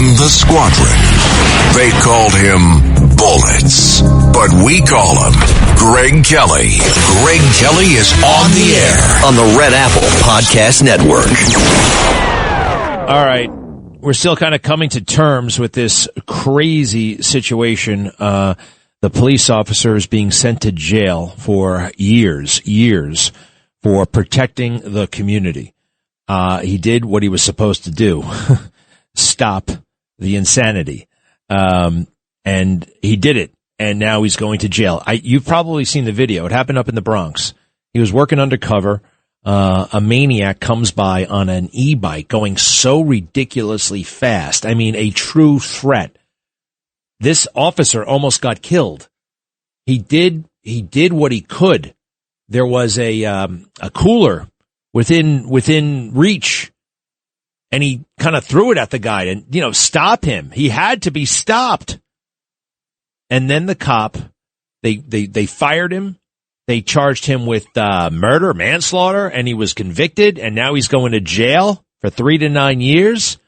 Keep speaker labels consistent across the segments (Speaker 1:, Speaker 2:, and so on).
Speaker 1: in the squadron. They called him Bullets, but we call him Greg Kelly. Greg Kelly is on the air on the Red Apple Podcast Network.
Speaker 2: All right. We're still kind of coming to terms with this crazy situation. The police officer is being sent to jail for years for protecting the community. He did what he was supposed to do, stop the insanity. And he did it. And now he's going to jail. You've probably seen the video. It happened up in the Bronx. He was working undercover. A maniac comes by on an e-bike going so ridiculously fast. I mean, a true threat. This officer almost got killed. He did what he could. There was a cooler within reach, and he kind of threw it at the guy and, stop him. He had to be stopped. And then the cop, they fired him. They charged him with murder, manslaughter, and he was convicted, and now he's going to jail for 3 to 9 years.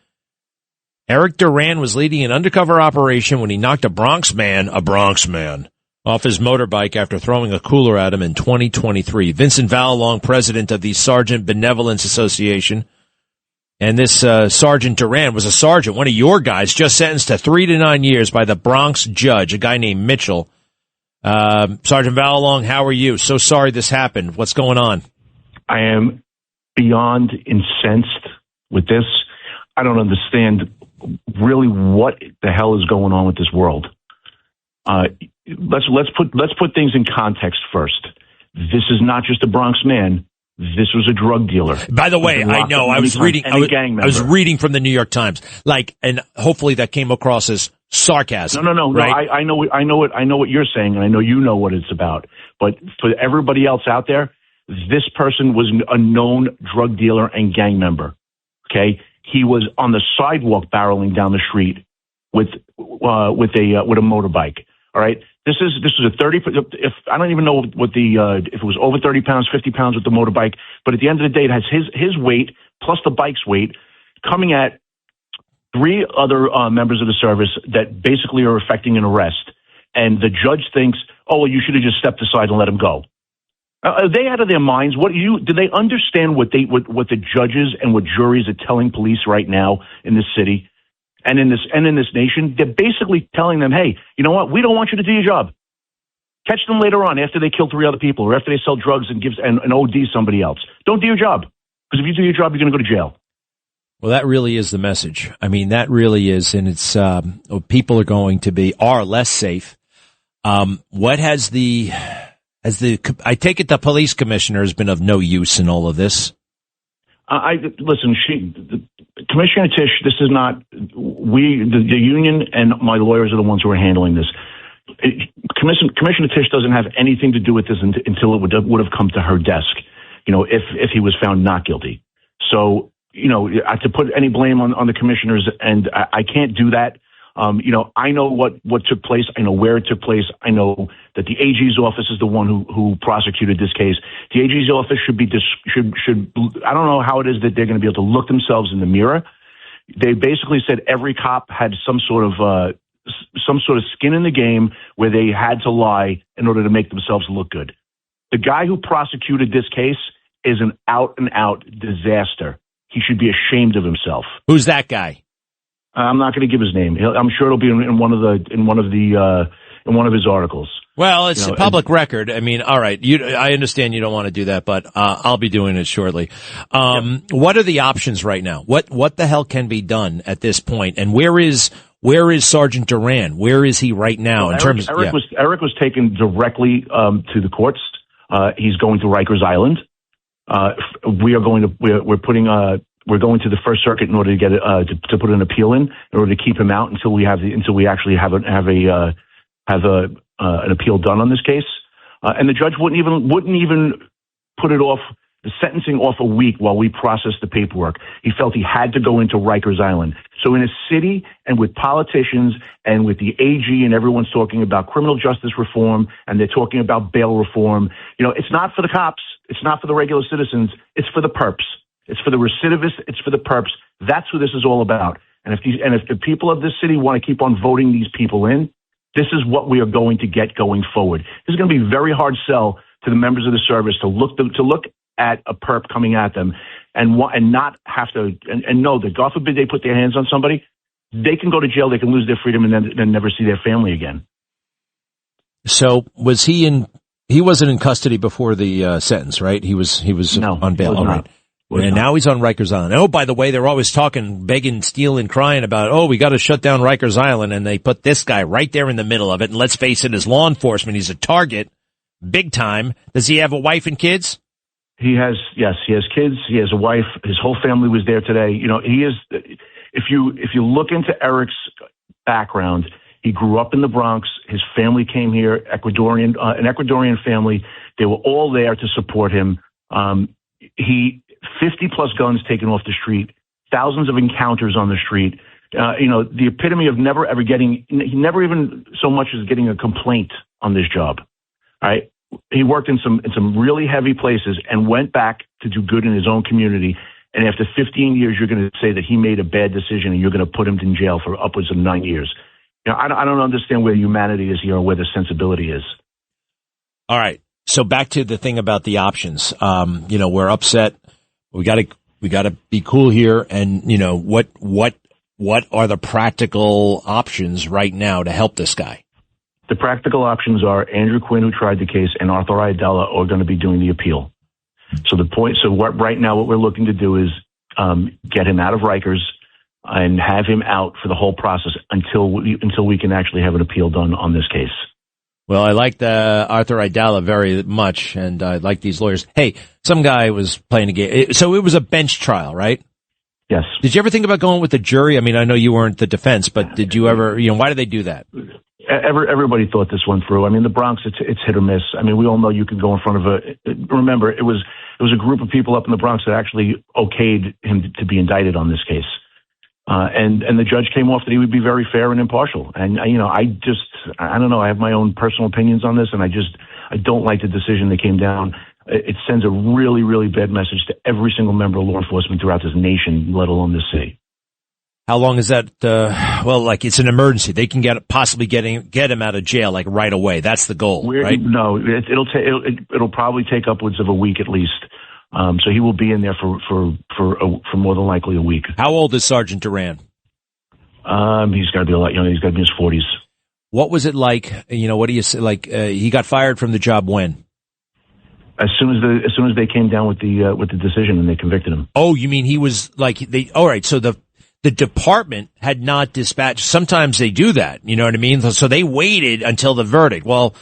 Speaker 2: Eric Duran was leading an undercover operation when he knocked a Bronx man, off his motorbike after throwing a cooler at him in 2023. Vincent Vallalong, president of the Sergeant Benevolence Association, and this Sergeant Duran was a sergeant, one of your guys, just sentenced to 3 to 9 years by the Bronx judge, a guy named Mitchell. Sergeant Vallalong, how are you? So sorry this happened. What's going on?
Speaker 3: I am beyond incensed with this. I don't understand really what the hell is going on with this world. Let's put things in context first. This is not just a Bronx man. This was a drug dealer.
Speaker 2: By the way, I know I was reading from the New York Times, and hopefully that came across as sarcasm.
Speaker 3: No.
Speaker 2: Right?
Speaker 3: I know what you're saying, and I know you know what it's about. But for everybody else out there, this person was a known drug dealer and gang member. Okay, he was on the sidewalk barreling down the street with a motorbike. All right, this is a 30. If I don't even know what if it was over 30 pounds, 50 pounds with the motorbike, but at the end of the day, it has his weight plus the bike's weight coming at 3 other members of the service that basically are effecting an arrest. And the judge thinks, oh, well, you should have just stepped aside and let him go. Are they out of their minds? Do they understand what the judges and what juries are telling police right now in this city and in this nation? They're basically telling them, hey, you know what? We don't want you to do your job. Catch them later on after they kill 3 other people or after they sell drugs and OD somebody else. Don't do your job, because if you do your job, you're going to go to jail.
Speaker 2: Well, that really is the message. I mean, that really is, and it's people are less safe. What I take it the police commissioner has been of no use in all of this.
Speaker 3: Listen, Commissioner Tisch, this is not, the union and my lawyers are the ones who are handling this. Commissioner Tisch doesn't have anything to do with this until it would have come to her desk, if he was found not guilty. So, to put any blame on the commissioners, and I can't do that. I know what took place. I know where it took place. I know that the AG's office is the one who prosecuted this case. The AG's office should I don't know how it is that they're going to be able to look themselves in the mirror. They basically said every cop had some sort of skin in the game where they had to lie in order to make themselves look good. The guy who prosecuted this case is an out and out disaster. He should be ashamed of himself.
Speaker 2: Who's that guy?
Speaker 3: I'm not going to give his name. I'm sure it'll be in one of his articles.
Speaker 2: Well, it's a public record. I mean, all right. I understand you don't want to do that, but I'll be doing it shortly. What are the options right now? What the hell can be done at this point? And where is Sergeant Duran? Where is he right now?
Speaker 3: Eric was taken directly to the courts. He's going to Rikers Island. We're going to the First Circuit in order to get to put an appeal in order to keep him out until we actually have an appeal done on this case. And the judge wouldn't even put the sentencing off a week while we processed the paperwork. He felt he had to go into Rikers Island. So in a city and with politicians and with the AG and everyone's talking about criminal justice reform and they're talking about bail reform, it's not for the cops. It's not for the regular citizens. It's for the perps. It's for the recidivists. It's for the perps. That's who this is all about. And if the people of this city want to keep on voting these people in, this is what we are going to get going forward. This is going to be a very hard sell to the members of the service to look at a perp coming at them and not have to and know that God forbid they put their hands on somebody, they can go to jail, they can lose their freedom, and then never see their family again.
Speaker 2: So was he wasn't in custody before the sentence, right? He was
Speaker 3: no,
Speaker 2: on bail. All right. And now he's on Rikers Island. Oh, by the way, they're always talking, begging, stealing, crying about, we got to shut down Rikers Island. And they put this guy right there in the middle of it. And let's face it, as law enforcement, he's a target, big time. Does he have a wife and kids?
Speaker 3: He has kids. He has a wife. His whole family was there today. You know, he is, if you look into Eric's background, he grew up in the Bronx. His family came here, an Ecuadorian family. They were all there to support him. 50 plus guns taken off the street, thousands of encounters on the street. The epitome of he never even so much as getting a complaint on this job. All right. He worked in some really heavy places and went back to do good in his own community. And after 15 years, you're going to say that he made a bad decision and you're going to put him in jail for upwards of 9 years. I don't understand where humanity is here or where the sensibility is.
Speaker 2: All right. So back to the thing about the options. We're upset. We got to be cool here. And, what are the practical options right now to help this guy?
Speaker 3: The practical options are Andrew Quinn, who tried the case, and Arthur Aidala are going to be doing the appeal. Right now what we're looking to do is get him out of Rikers and have him out for the whole process until we can actually have an appeal done on this case.
Speaker 2: Well, I like Arthur Aidala very much, and I like these lawyers. Hey, some guy was playing a game. So it was a bench trial, right?
Speaker 3: Yes.
Speaker 2: Did you ever think about going with the jury? I mean, I know you weren't the defense, but did you ever, why did they do that?
Speaker 3: Everybody thought this one through. I mean, the Bronx, it's hit or miss. I mean, we all know you could go in front of remember, it was a group of people up in the Bronx that actually okayed him to be indicted on this case. And the judge came off that he would be very fair and impartial. And, I don't know. I have my own personal opinions on this, and I don't like the decision that came down. It sends a really, really bad message to every single member of law enforcement throughout this nation, let alone this city.
Speaker 2: How long is that? It's an emergency. They can possibly get him out of jail right away. That's the goal, right?
Speaker 3: No, it'll probably take upwards of a week at least. So he will be in there for more than likely a week.
Speaker 2: How old is Sergeant Duran?
Speaker 3: He's got to be a lot younger. He's got to be in his 40s.
Speaker 2: What was it like? What do you say? He got fired from the job when?
Speaker 3: As soon as they came down with the decision and they convicted him.
Speaker 2: Oh, you mean he was all right. So the department had not dispatched. Sometimes they do that. You know what I mean? So they waited until the verdict. Well,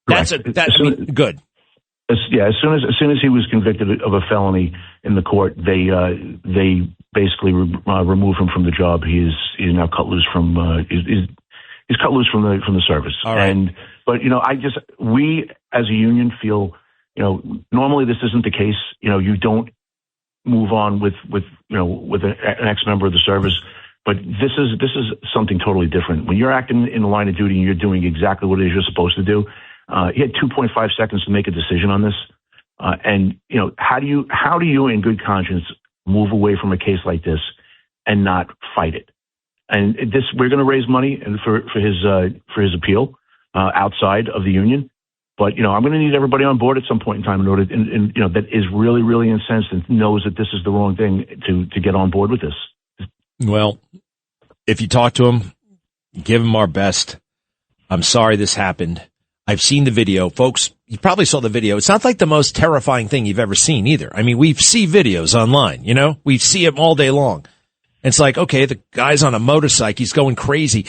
Speaker 2: good.
Speaker 3: As soon as he was convicted of a felony in the court, they basically removed him from the job. He's now cut loose from he's cut loose from the service.
Speaker 2: All right.
Speaker 3: But we as a union feel, normally this isn't the case. You don't move on with an ex-member of the service. But this is something totally different. When you're acting in the line of duty and you're doing exactly what it is you're supposed to do, he had 2.5 seconds to make a decision on this. How do you in good conscience move away from a case like this and not fight it? And we're going to raise money for his appeal outside of the union. But, I'm going to need everybody on board at some point in time in order, that is really, really incensed and knows that this is the wrong thing to get on board with this.
Speaker 2: Well, if you talk to him, give him our best. I'm sorry this happened. I've seen the video. Folks, you probably saw the video. It's not like the most terrifying thing you've ever seen either. I mean, we see videos online, we see them all day long. It's like, okay, the guy's on a motorcycle. He's going crazy.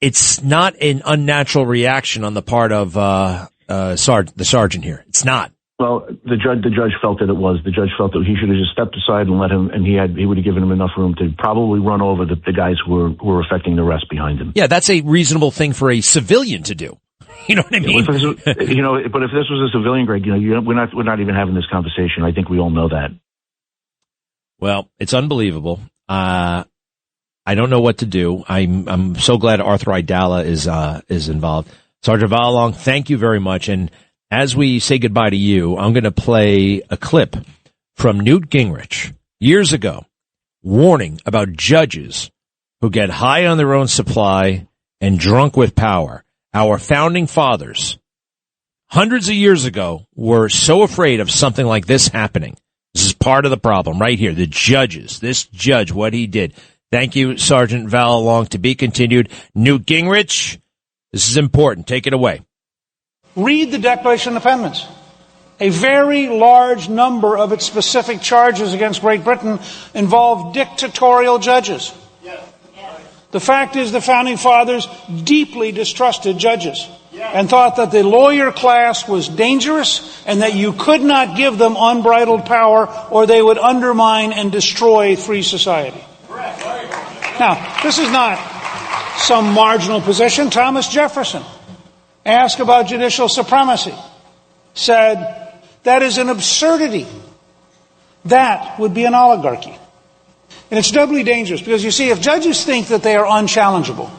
Speaker 2: It's not an unnatural reaction on the part of the sergeant here. It's not.
Speaker 3: Well, the judge felt that it was. The judge felt that he should have just stepped aside and let him, and he would have given him enough room to probably run over the guys who were affecting the rest behind him.
Speaker 2: Yeah, that's a reasonable thing for a civilian to do. You know what I mean?
Speaker 3: But if this was a civilian, Greg, we're not even having this conversation. I think we all know that.
Speaker 2: Well, it's unbelievable. I don't know what to do. I'm so glad Arthur Aidala is involved. Sergeant Valong, thank you very much. And as we say goodbye to you, I'm going to play a clip from Newt Gingrich years ago, warning about judges who get high on their own supply and drunk with power. Our founding fathers, hundreds of years ago, were so afraid of something like this happening. This is part of the problem right here. The judges, this judge, what he did. Thank you, Sergeant Val Long. To be continued. Newt Gingrich, this is important. Take it away.
Speaker 4: Read the Declaration of Independence. A very large number of its specific charges against Great Britain involve dictatorial judges. The fact is the Founding Fathers deeply distrusted judges and thought that the lawyer class was dangerous and that you could not give them unbridled power or they would undermine and destroy free society. Now, this is not some marginal position. Thomas Jefferson, asked about judicial supremacy, said, that is an absurdity. That would be an oligarchy. And it's doubly dangerous because, you see, if judges think that they are unchallengeable,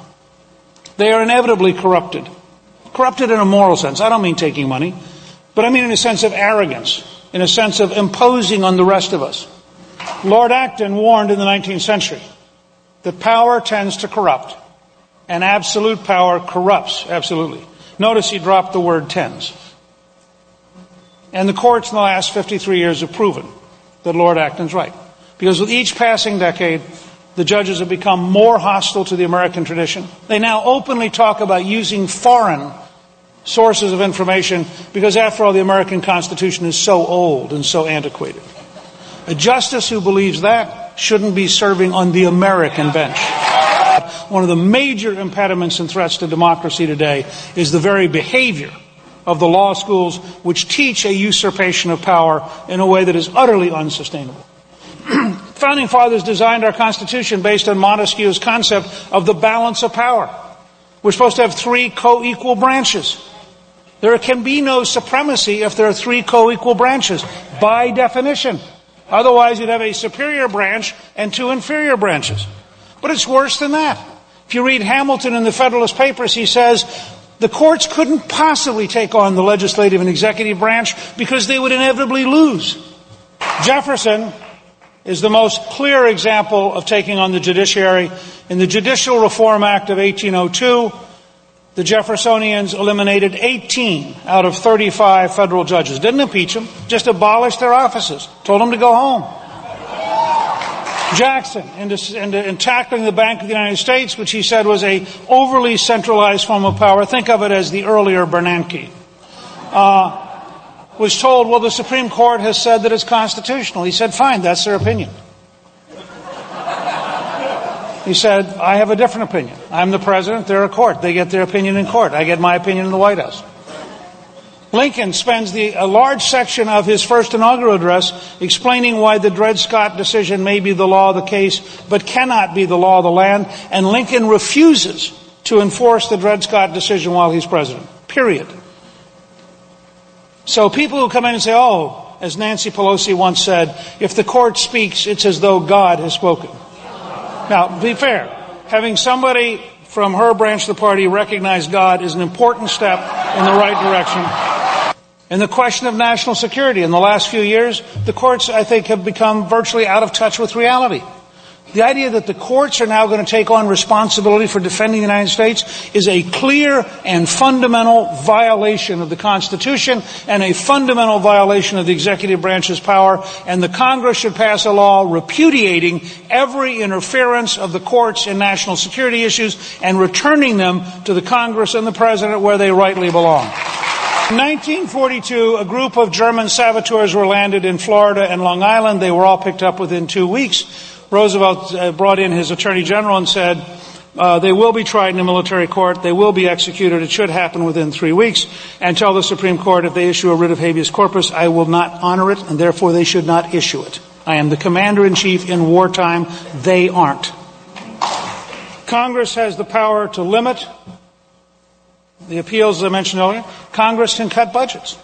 Speaker 4: they are inevitably corrupted. Corrupted in a moral sense. I don't mean taking money, but I mean in a sense of arrogance, in a sense of imposing on the rest of us. Lord Acton warned in the 19th century that power tends to corrupt, and absolute power corrupts absolutely. Notice he dropped the word tends. And the courts in the last 53 years have proven that Lord Acton's right. Because with each passing decade, the judges have become more hostile to the American tradition. They now openly talk about using foreign sources of information because, after all, the American Constitution is so old and so antiquated. A justice who believes that shouldn't be serving on the American bench. One of the major impediments and threats to democracy today is the very behavior of the law schools, which teach a usurpation of power in a way that is utterly unsustainable. Founding Fathers designed our Constitution based on Montesquieu's concept of the balance of power. We're supposed to have three co-equal branches. There can be no supremacy if there are three co-equal branches, by definition. Otherwise, you'd have a superior branch and two inferior branches. But it's worse than that. If you read Hamilton in the Federalist Papers, he says the courts couldn't possibly take on the legislative and executive branch because they would inevitably lose. Jefferson is the most clear example of taking on the judiciary. In the Judicial Reform Act of 1802, the Jeffersonians eliminated 18 out of 35 federal judges. Didn't impeach them, just abolished their offices, told them to go home. Jackson, in tackling the Bank of the United States, which he said was a overly centralized form of power, think of it as the earlier Bernanke, was told, well, the Supreme Court has said that it's constitutional. He said, fine, that's their opinion. He said, I have a different opinion. I'm the president, they're a court. They get their opinion in court. I get my opinion in the White House. Lincoln spends a large section of his first inaugural address explaining why the Dred Scott decision may be the law of the case, but cannot be the law of the land. And Lincoln refuses to enforce the Dred Scott decision while he's president. Period. So people who come in and say, oh, as Nancy Pelosi once said, if the court speaks, it's as though God has spoken. Now, be fair. Having somebody from her branch of the party recognize God is an important step in the right direction. And the question of national security, in the last few years, the courts, I think, have become virtually out of touch with reality. The idea that the courts are now going to take on responsibility for defending the United States is a clear and fundamental violation of the Constitution and a fundamental violation of the executive branch's power, and the Congress should pass a law repudiating every interference of the courts in national security issues and returning them to the Congress and the President where they rightly belong. In 1942, a group of German saboteurs were landed in Florida and Long Island. They were all picked up within 2 weeks. Roosevelt brought in his attorney general and said, they will be tried in a military court. They will be executed. It should happen within 3 weeks. And tell the Supreme Court if they issue a writ of habeas corpus, I will not honor it, and therefore they should not issue it. I am the commander-in-chief in wartime. They aren't. Congress has the power to limit the appeals, as I mentioned earlier. Congress can cut budgets.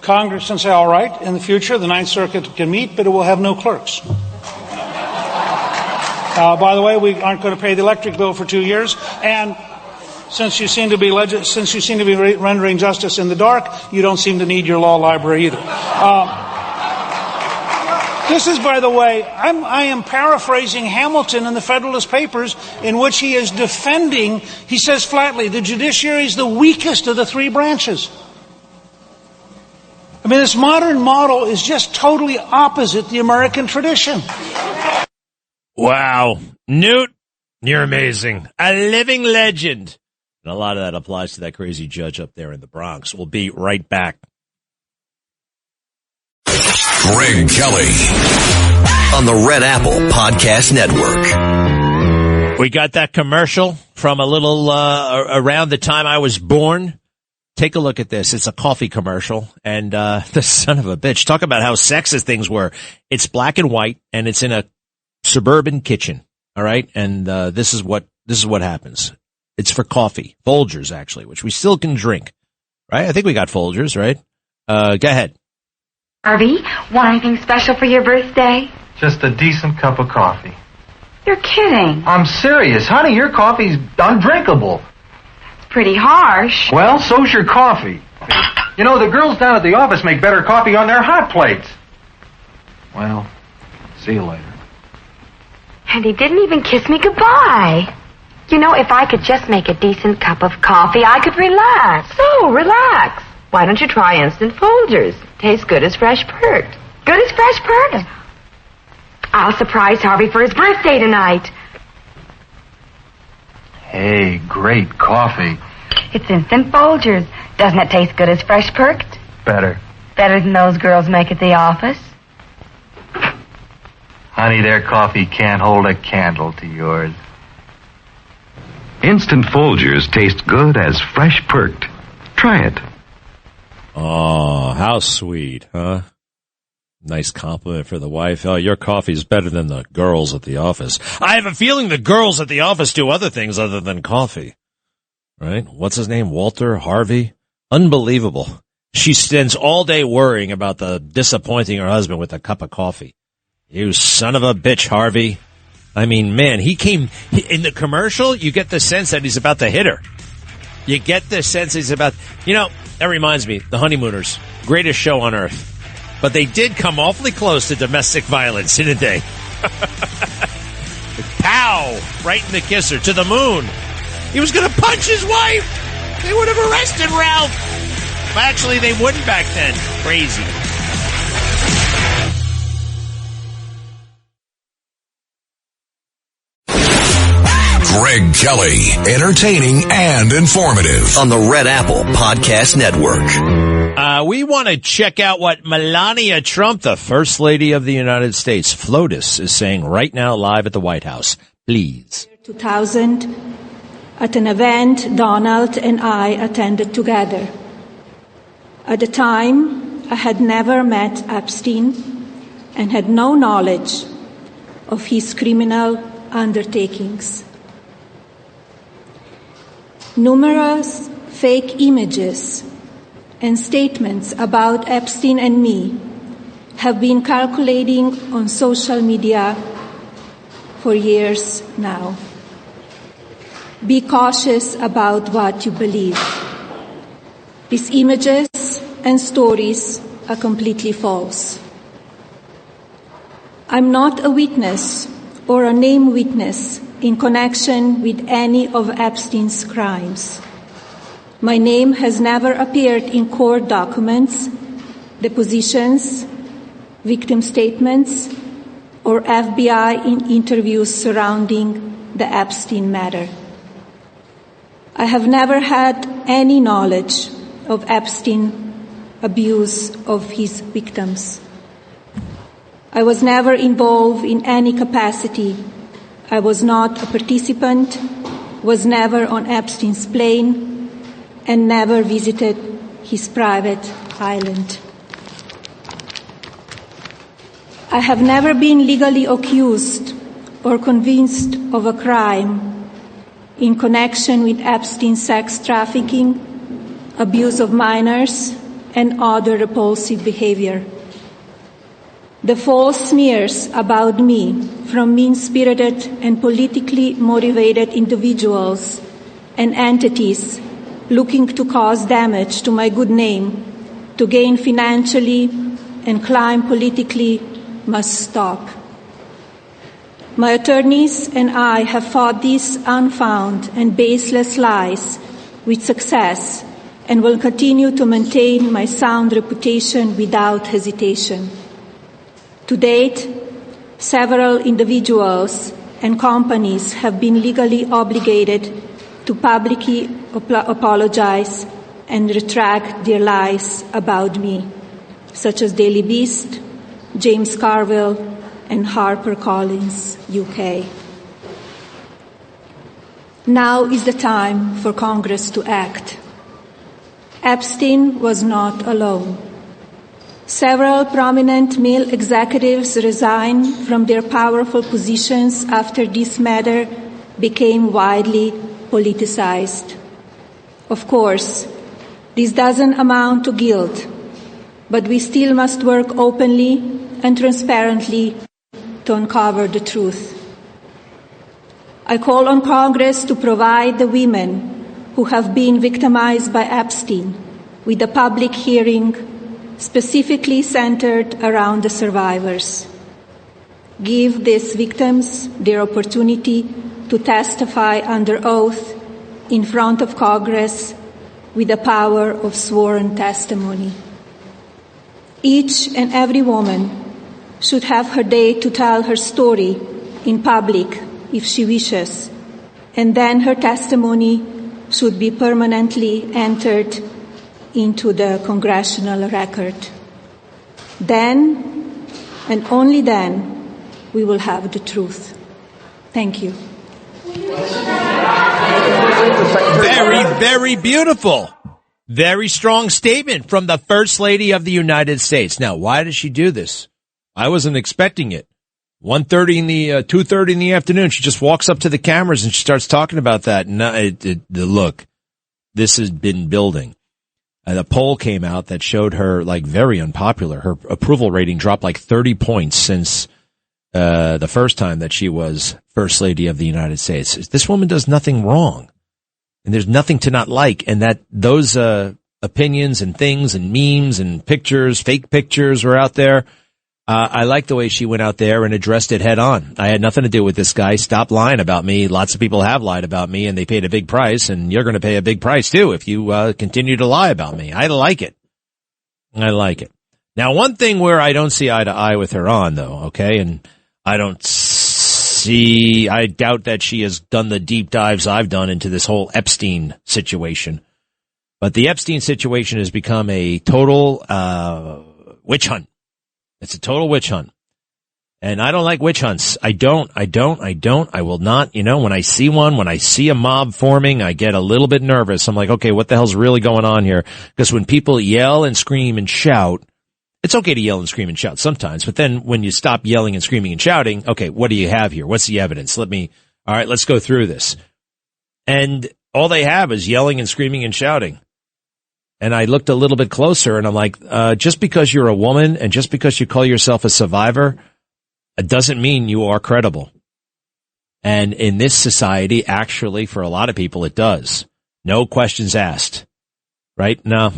Speaker 4: Congress can say, all right, in the future, the Ninth Circuit can meet, but it will have no clerks. By the way, we aren't going to pay the electric bill for 2 years, and since you seem to be rendering justice in the dark, you don't seem to need your law library either. This is, by the way, I am paraphrasing Hamilton in the Federalist Papers, in which he is defending, he says flatly, the judiciary is the weakest of the three branches. I mean, this modern model is just totally opposite the American tradition.
Speaker 2: Wow. Newt, you're amazing. A living legend. And a lot of that applies to that crazy judge up there in the Bronx. We'll be right back.
Speaker 1: Greg Kelly on the Red Apple Podcast Network.
Speaker 2: We got that commercial from a little around the time I was born. Take a look at this. It's a coffee commercial, and the son of a bitch. Talk about how sexist things were. It's black and white, and it's in a suburban kitchen. All right, and this is what happens. It's for coffee, Folgers actually, which we still can drink. Right? I think we got Folgers, right? Go ahead.
Speaker 5: Harvey, want anything special for your birthday?
Speaker 6: Just a decent cup of coffee.
Speaker 5: You're kidding.
Speaker 6: I'm serious. Honey, your coffee's undrinkable.
Speaker 5: It's pretty harsh.
Speaker 6: Well, so's your coffee. You know, the girls down at the office make better coffee on their hot plates. Well, see you later.
Speaker 5: And he didn't even kiss me goodbye. You know, if I could just make a decent cup of coffee, I could relax. So, relax. Why don't you try Instant Folgers? Tastes good as fresh perked. Good as fresh perked. I'll surprise Harvey for his birthday tonight.
Speaker 6: Hey, great coffee.
Speaker 5: It's Instant Folgers. Doesn't it taste good as fresh perked?
Speaker 6: Better.
Speaker 5: Better than those girls make at the office?
Speaker 6: Honey, their coffee can't hold a candle to yours.
Speaker 7: Instant Folgers taste good as fresh perked. Try it.
Speaker 2: Oh, how sweet, huh? Nice compliment for the wife. Oh, your coffee's better than the girls at the office. I have a feeling the girls at the office do other things other than coffee. Right? What's his name? Walter? Harvey? Unbelievable. She spends all day worrying about disappointing her husband with a cup of coffee. You son of a bitch, Harvey. I mean, man, in the commercial, you get the sense that he's about to hit her. You get the sense he's about, that reminds me, The Honeymooners, greatest show on earth. But they did come awfully close to domestic violence, didn't they? Pow! Right in the kisser, to the moon. He was going to punch his wife. They would have arrested Ralph. Actually, they wouldn't back then. Crazy.
Speaker 1: Greg Kelly, entertaining and informative on the Red Apple Podcast Network.
Speaker 2: We want to check out what Melania Trump, the First Lady of the United States, FLOTUS, is saying right now live at the White House. Please.
Speaker 8: 2000, at an event Donald and I attended together. At the time, I had never met Epstein and had no knowledge of his criminal undertakings. Numerous fake images and statements about Epstein and me have been circulating on social media for years now. Be cautious about what you believe. These images and stories are completely false. I'm not a witness or a named witness in connection with any of Epstein's crimes. My name has never appeared in court documents, depositions, victim statements, or FBI interviews surrounding the Epstein matter. I have never had any knowledge of Epstein abuse of his victims. I was never involved in any capacity. I was not a participant, was never on Epstein's plane, and never visited his private island. I have never been legally accused or convinced of a crime in connection with Epstein's sex trafficking, abuse of minors, and other repulsive behavior. The false smears about me from mean-spirited and politically motivated individuals and entities looking to cause damage to my good name, to gain financially and climb politically must stop. My attorneys and I have fought these unfounded and baseless lies with success and will continue to maintain my sound reputation without hesitation. To date, several individuals and companies have been legally obligated to publicly apologize and retract their lies about me, such as Daily Beast, James Carville, and HarperCollins, UK. Now is the time for Congress to act. Epstein was not alone. Several prominent male executives resigned from their powerful positions after this matter became widely politicized. Of course, this doesn't amount to guilt, but we still must work openly and transparently to uncover the truth. I call on Congress to provide the women who have been victimized by Epstein with a public hearing specifically centered around the survivors. Give these victims their opportunity to testify under oath in front of Congress with the power of sworn testimony. Each and every woman should have her day to tell her story in public if she wishes, and then her testimony should be permanently entered into the congressional record. Then, and only then, we will have the truth. Thank you.
Speaker 2: Very, very beautiful. Very strong statement from the First Lady of the United States. Now, why does she do this? I wasn't expecting it. 2:30 in the afternoon, she just walks up to the cameras and she starts talking about that. Look, this has been building. The poll came out that showed her very unpopular. Her approval rating dropped 30 points since the first time that she was First Lady of the United States. This woman does nothing wrong, and there's nothing to not like. And that those opinions and things and memes and pictures, fake pictures were out there. I like the way she went out there and addressed it head on. I had nothing to do with this guy. Stop lying about me. Lots of people have lied about me, and they paid a big price, and you're going to pay a big price too if you continue to lie about me. I like it. I like it. Now, one thing where I don't see eye to eye with her on, though, okay, and I doubt that she has done the deep dives I've done into this whole Epstein situation. But the Epstein situation has become a total witch hunt. It's a total witch hunt. And I don't like witch hunts. I don't. I will not. When I see one, when I see a mob forming, I get a little bit nervous. I'm like, okay, what the hell's really going on here? Because when people yell and scream and shout, it's okay to yell and scream and shout sometimes. But then when you stop yelling and screaming and shouting, okay, what do you have here? What's the evidence? All right, let's go through this. And all they have is yelling and screaming and shouting. And I looked a little bit closer and I'm like, just because you're a woman and just because you call yourself a survivor, it doesn't mean you are credible. And in this society, actually, for a lot of people, it does. No questions asked, right? No,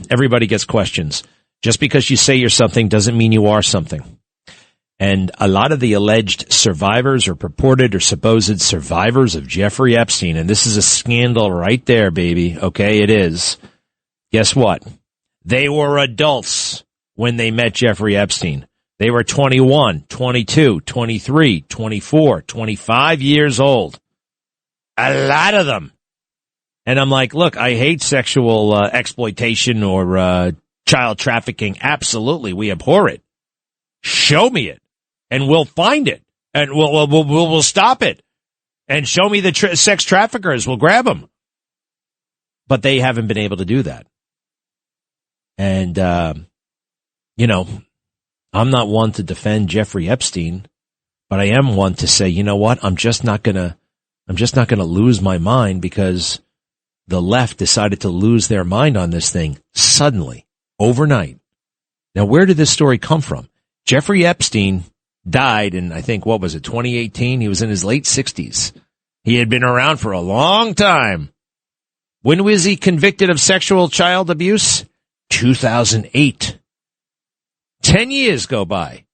Speaker 2: everybody gets questions. Just because you say you're something doesn't mean you are something. And a lot of the alleged survivors or purported or supposed survivors of Jeffrey Epstein, and this is a scandal right there, baby. Okay, it is. Guess what? They were adults when they met Jeffrey Epstein. They were 21, 22, 23, 24, 25 years old. A lot of them. And I'm like, look, I hate sexual exploitation or child trafficking. Absolutely. We abhor it. Show me it and we'll find it and we'll stop it and show me the sex traffickers. We'll grab them. But they haven't been able to do that. And, I'm not one to defend Jeffrey Epstein, but I am one to say, you know what? I'm just not gonna lose my mind because the left decided to lose their mind on this thing suddenly, overnight. Now, where did this story come from? Jeffrey Epstein died in, I think, 2018? He was in his late 60s. He had been around for a long time. When was he convicted of sexual child abuse? 2008. 10 years go by.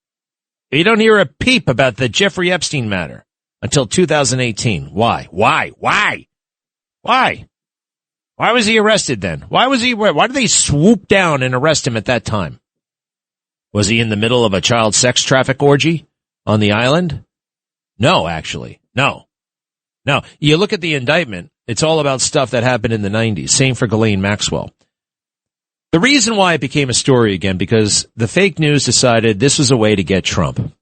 Speaker 2: You don't hear a peep about the Jeffrey Epstein matter until 2018. Why? Why was he arrested then? Why did they swoop down and arrest him at that time? Was he in the middle of a child sex traffic orgy on the island? No, actually. No. You look at the indictment, it's all about stuff that happened in the 90s. Same for Ghislaine Maxwell. The reason why it became a story again, because the fake news decided this was a way to get Trump.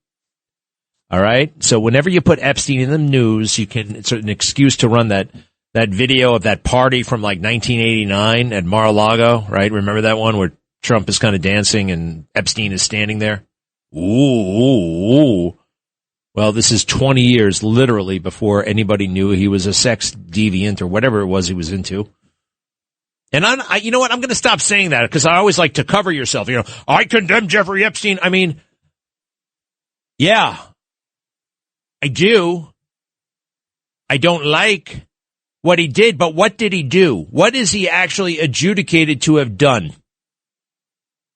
Speaker 2: All right? So whenever you put Epstein in the news, it's an excuse to run that video of that party from like 1989 at Mar-a-Lago, right? Remember that one where Trump is kind of dancing and Epstein is standing there? Ooh. Well, this is 20 years literally before anybody knew he was a sex deviant or whatever it was he was into. And you know what? I'm going to stop saying that because I always like to cover yourself. You know, I condemn Jeffrey Epstein. I mean, yeah, I do. I don't like what he did, but what did he do? What is he actually adjudicated to have done?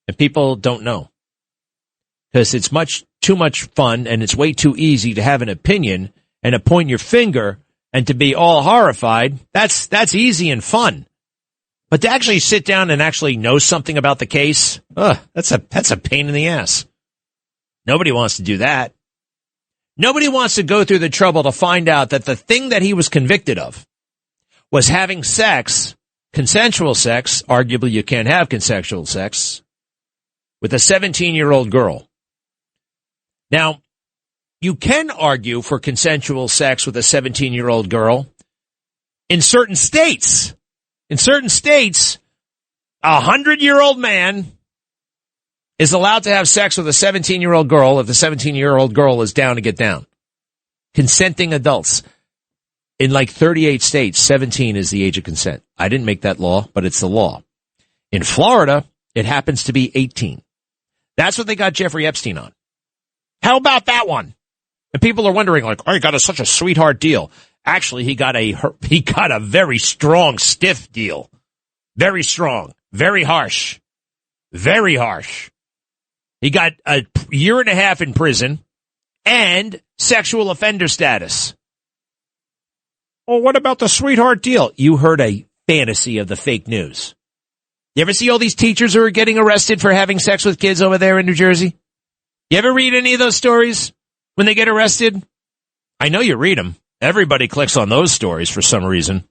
Speaker 2: And people don't know because it's too much fun and it's way too easy to have an opinion and to point your finger and to be all horrified. That's easy and fun. But to actually sit down and actually know something about the case, that's a pain in the ass. Nobody wants to do that. Nobody wants to go through the trouble to find out that the thing that he was convicted of was having sex, consensual sex, arguably you can't have consensual sex, with a 17-year-old girl. Now, you can argue for consensual sex with a 17-year-old girl in certain states. In certain states, a 100-year-old man is allowed to have sex with a 17-year-old girl if the 17-year-old girl is down to get down. Consenting adults. In like 38 states, 17 is the age of consent. I didn't make that law, but it's the law. In Florida, it happens to be 18. That's what they got Jeffrey Epstein on. How about that one? And people are wondering, like, oh, he got such a sweetheart deal. Actually, he got a very strong, stiff deal. Very strong. Very harsh. Very harsh. He got a year and a half in prison and sexual offender status. Oh, what about the sweetheart deal? You heard a fantasy of the fake news. You ever see all these teachers who are getting arrested for having sex with kids over there in New Jersey? You ever read any of those stories when they get arrested? I know you read them. Everybody clicks on those stories for some reason.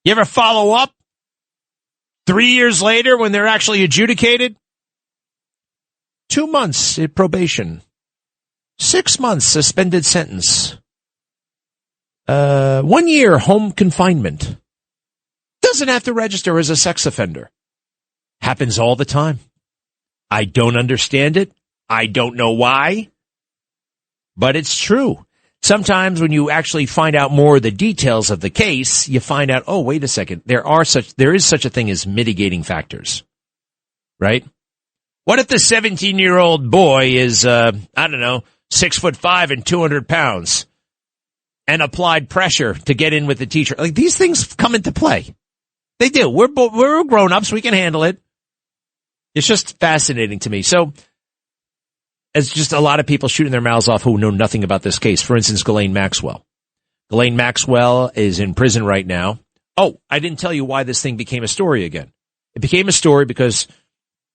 Speaker 2: You ever follow up 3 years later when they're actually adjudicated? 2 months in probation. 6 months suspended sentence. 1 year home confinement. Doesn't have to register as a sex offender. Happens all the time. I don't understand it. I don't know why. But it's true. Sometimes when you actually find out more of the details of the case, you find out, oh, wait a second, there is such a thing as mitigating factors. Right? What if the 17-year-old boy is, 6'5" and 200 pounds and applied pressure to get in with the teacher? Like, these things come into play. They do. We're grown-ups. We can handle it. It's just fascinating to me. So, it's just a lot of people shooting their mouths off who know nothing about this case. For instance, Ghislaine Maxwell. Ghislaine Maxwell is in prison right now. Oh, I didn't tell you why this thing became a story again. It became a story because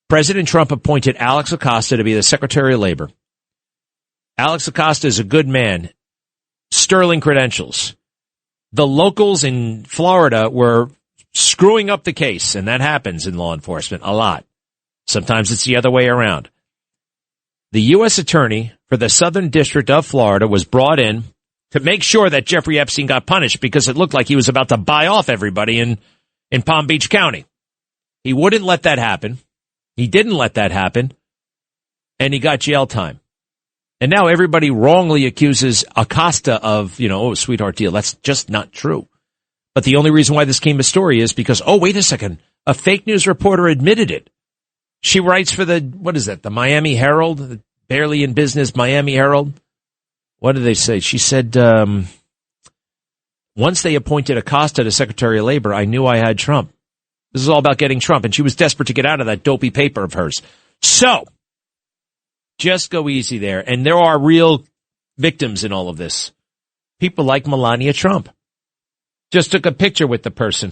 Speaker 2: President Trump appointed Alex Acosta to be the Secretary of Labor. Alex Acosta is a good man. Sterling credentials. The locals in Florida were screwing up the case, and that happens in law enforcement a lot. Sometimes it's the other way around. The U.S. Attorney for the Southern District of Florida was brought in to make sure that Jeffrey Epstein got punished because it looked like he was about to buy off everybody in Palm Beach County. He wouldn't let that happen. He didn't let that happen. And he got jail time. And now everybody wrongly accuses Acosta of, sweetheart deal. That's just not true. But the only reason why this came a story is because, oh, wait a second, a fake news reporter admitted it. She writes for the Miami Herald, the barely in business Miami Herald. What did they say? She said, once they appointed Acosta to Secretary of Labor, I knew I had Trump. This is all about getting Trump. And she was desperate to get out of that dopey paper of hers. So, Just go easy there. And there are real victims in all of this. People like Melania Trump. Just took a picture with the person.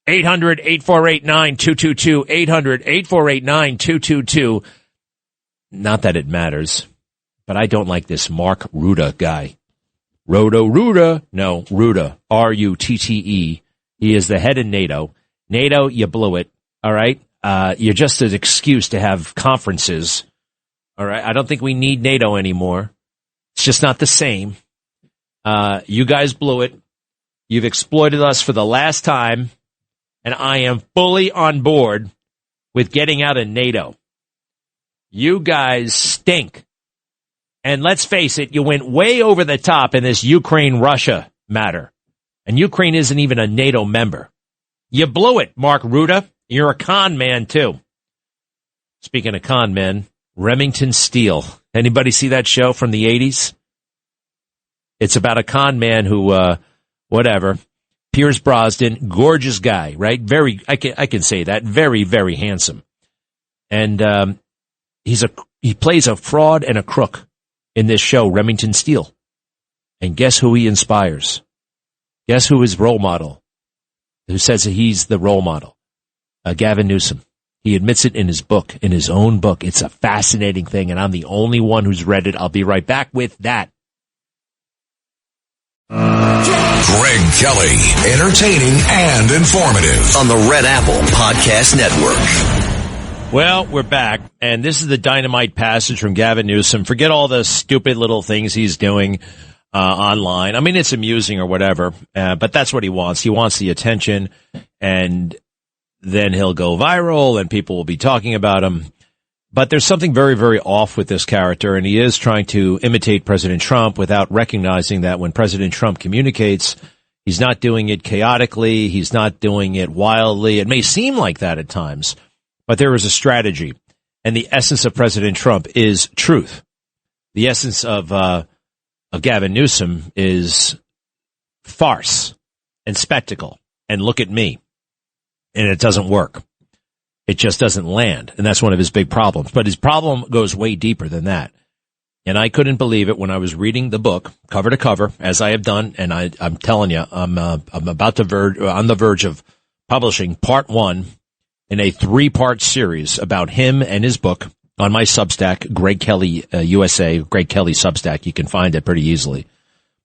Speaker 2: 800-848-9222. 800-848-9222. Not that it matters, but I don't like this Mark Rutte guy. Rutte. No, Rutte. R-U-T-T-E. He is the head of NATO. NATO, you blew it. All right? You're just an excuse to have conferences. All right? I don't think we need NATO anymore. It's just not the same. You guys blew it. You've exploited us for the last time, and I am fully on board with getting out of NATO. You guys stink. And let's face it, you went way over the top in this Ukraine-Russia matter. And Ukraine isn't even a NATO member. You blew it, Mark Rutte. You're a con man, too. Speaking of con men, Remington Steele. Anybody see that show from the 80s? It's about a con man who, whatever. Pierce Brosnan, gorgeous guy, right? Very, I can say that. Very, very handsome. And he plays a fraud and a crook in this show, Remington Steele. And guess who he inspires? Guess who his role model? Who says that he's the role model? Gavin Newsom. He admits it in his book, in his own book. It's a fascinating thing, and I'm the only one who's read it. I'll be right back with that.
Speaker 1: Greg Kelly, entertaining and informative on the Red Apple Podcast Network.
Speaker 2: Well, we're back, and this is the dynamite passage from Gavin Newsom. Forget all the stupid little things he's doing online. I mean, it's amusing or whatever, but that's what he wants. He wants the attention, and then he'll go viral, and people will be talking about him. But there's something very, very off with this character, and he is trying to imitate President Trump without recognizing that when President Trump communicates, he's not doing it chaotically, he's not doing it wildly. It may seem like that at times, but there is a strategy. And the essence of President Trump is truth. The essence of Gavin Newsom is farce and spectacle. And look at me. And it doesn't work. It just doesn't land. And that's one of his big problems. But his problem goes way deeper than that. And I couldn't believe it when I was reading the book cover to cover, as I have done. And I'm telling you, I'm about to on the verge of publishing part 1 in a 3-part series about him and his book on my Substack, Greg Kelly USA, Greg Kelly Substack. You can find it pretty easily.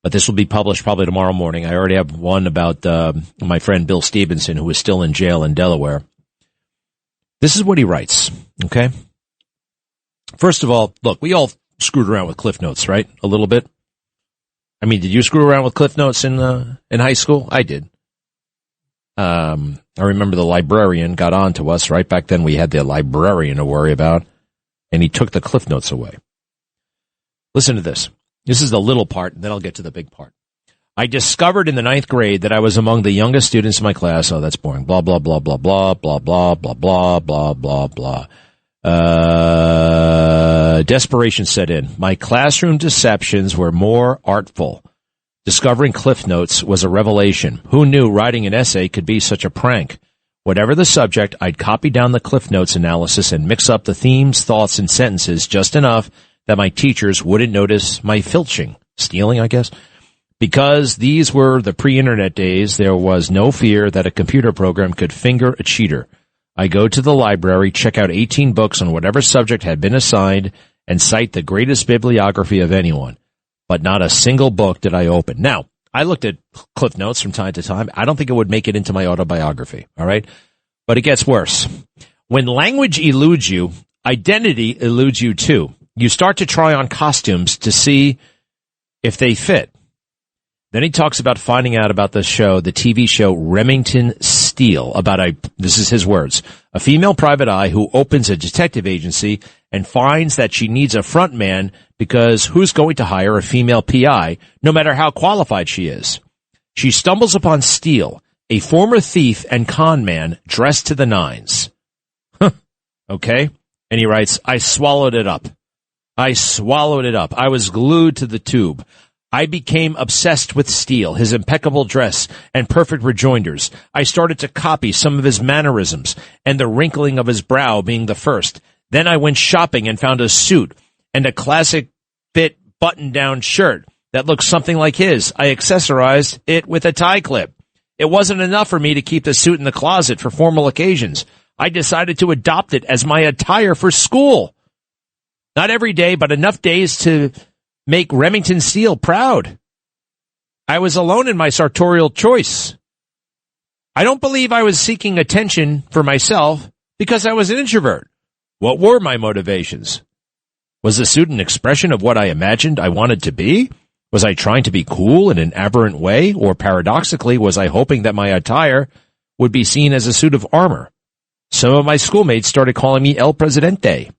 Speaker 2: But this will be published probably tomorrow morning. I already have one about my friend Bill Stevenson, who is still in jail in Delaware. This is what he writes, okay? First of all, look, we all screwed around with Cliff Notes, right? A little bit. I mean, did you screw around with Cliff Notes in high school? I did. I remember the librarian got on to us, right? Back then we had the librarian to worry about, and he took the Cliff Notes away. Listen to this. This is the little part, and then I'll get to the big part. I discovered in the 9th grade that I was among the youngest students in my class. Oh, that's boring. Blah, blah, blah, blah, blah, blah, blah, blah, blah, blah, blah, blah. Desperation set in. My classroom deceptions were more artful. Discovering Cliff Notes was a revelation. Who knew writing an essay could be such a prank? Whatever the subject, I'd copy down the Cliff Notes analysis and mix up the themes, thoughts, and sentences just enough that my teachers wouldn't notice my filching. Stealing, I guess. Because these were the pre-internet days, there was no fear that a computer program could finger a cheater. I go to the library, check out 18 books on whatever subject had been assigned, and cite the greatest bibliography of anyone. But not a single book did I open. Now, I looked at Cliff Notes from time to time. I don't think it would make it into my autobiography, all right? But it gets worse. When language eludes you, identity eludes you too. You start to try on costumes to see if they fit. Then he talks about finding out about the show, the TV show Remington Steele, about this is his words, a female private eye who opens a detective agency and finds that she needs a front man because who's going to hire a female PI, no matter how qualified she is? She stumbles upon Steele, a former thief and con man dressed to the nines. Okay? And he writes, I swallowed it up. I was glued to the tube. I became obsessed with Steele, his impeccable dress, and perfect rejoinders. I started to copy some of his mannerisms, and the wrinkling of his brow being the first. Then I went shopping and found a suit and a classic fit button-down shirt that looked something like his. I accessorized it with a tie clip. It wasn't enough for me to keep the suit in the closet for formal occasions. I decided to adopt it as my attire for school. Not every day, but enough days to make Remington Steele proud. I was alone in my sartorial choice. I don't believe I was seeking attention for myself because I was an introvert. What were my motivations? Was the suit an expression of what I imagined I wanted to be? Was I trying to be cool in an aberrant way? Or paradoxically, was I hoping that my attire would be seen as a suit of armor? Some of my schoolmates started calling me El Presidente.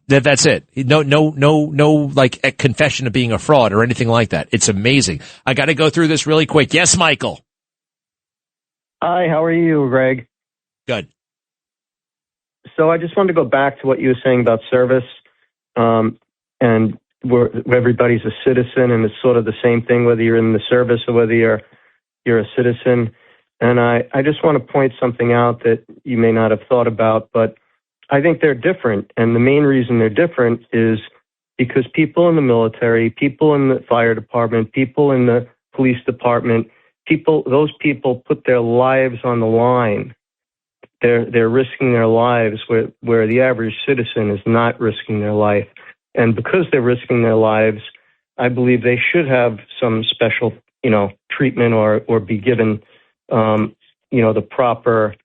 Speaker 2: That's it. No, like a confession of being a fraud or anything like that. It's amazing. I got to go through this really quick. Yes, Michael.
Speaker 9: Hi, how are you, Greg?
Speaker 2: Good.
Speaker 9: So I just wanted to go back to what you were saying about service, and where everybody's a citizen, and it's sort of the same thing whether you're in the service or whether you're a citizen. And I just want to point something out that you may not have thought about, but I think they're different. And the main reason they're different is because people in the military, people in the fire department, people in the police department, those people put their lives on the line. They're risking their lives where the average citizen is not risking their life. And because they're risking their lives, I believe they should have some special, treatment or be given, the proper,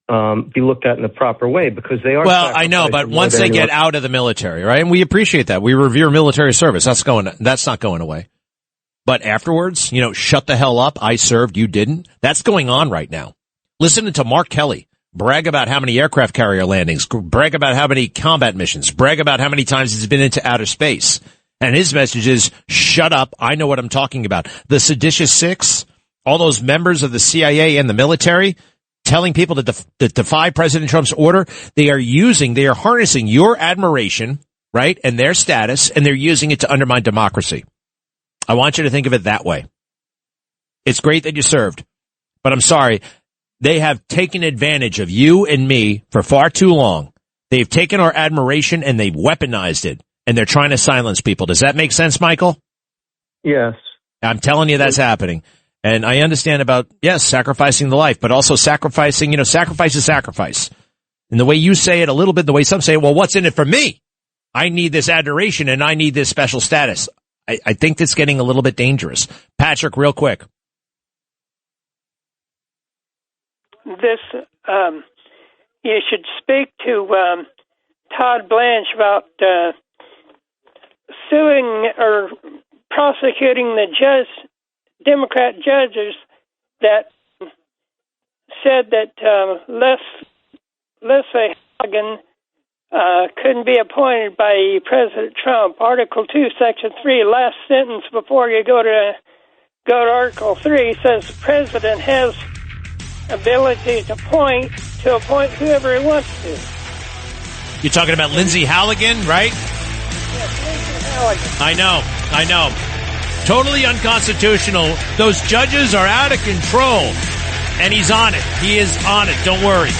Speaker 9: be looked at in the proper way because they are.
Speaker 2: Well, I know, but once they get out of the military, right? And we appreciate that. We revere military service. That's not going away. But afterwards, shut the hell up. I served, you didn't. That's going on right now. Listening to Mark Kelly brag about how many aircraft carrier landings, brag about how many combat missions, brag about how many times he's been into outer space. And his message is, shut up. I know what I'm talking about. The seditious six, all those members of the CIA and the military telling people to defy President Trump's order, they are harnessing your admiration, right, and their status, and they're using it to undermine democracy. I want you to think of it that way. It's great that you served, but I'm sorry. They have taken advantage of you and me for far too long. They've taken our admiration and they've weaponized it, and they're trying to silence people. Does that make sense, Michael?
Speaker 9: Yes.
Speaker 2: I'm telling you that's happening. And I understand about, yes, sacrificing the life, but also sacrificing, sacrifice is sacrifice. And the way you say it a little bit, the way some say, well, what's in it for me? I need this adoration and I need this special status. I think that's getting a little bit dangerous. Patrick, real quick.
Speaker 10: You should speak to Todd Blanche about suing or prosecuting the Democrat judges that said that Leslie Hagen couldn't be appointed by President Trump. Article 2, Section 3, last sentence before you go to Article 3 says the president has ability to appoint whoever he wants to.
Speaker 2: You're talking about Lindsey Halligan, right?
Speaker 10: Yes, Lindsey Halligan.
Speaker 2: I know. Totally unconstitutional. Those judges are out of control. And he's on it. He is on it. Don't worry.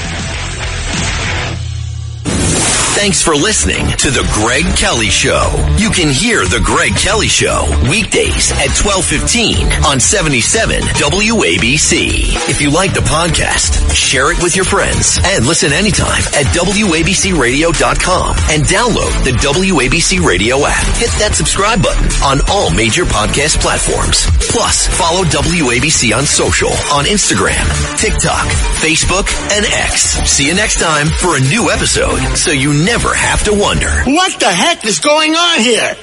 Speaker 1: Thanks for listening to The Greg Kelly Show. You can hear The Greg Kelly Show weekdays at 12:15 on 77 WABC. If you like the podcast, share it with your friends and listen anytime at WABCRadio.com and download the WABC Radio app. Hit that subscribe button on all major podcast platforms. Plus, follow WABC on social on Instagram, TikTok, Facebook, and X. See you next time for a new episode so you never have to wonder.
Speaker 11: What the heck is going on here?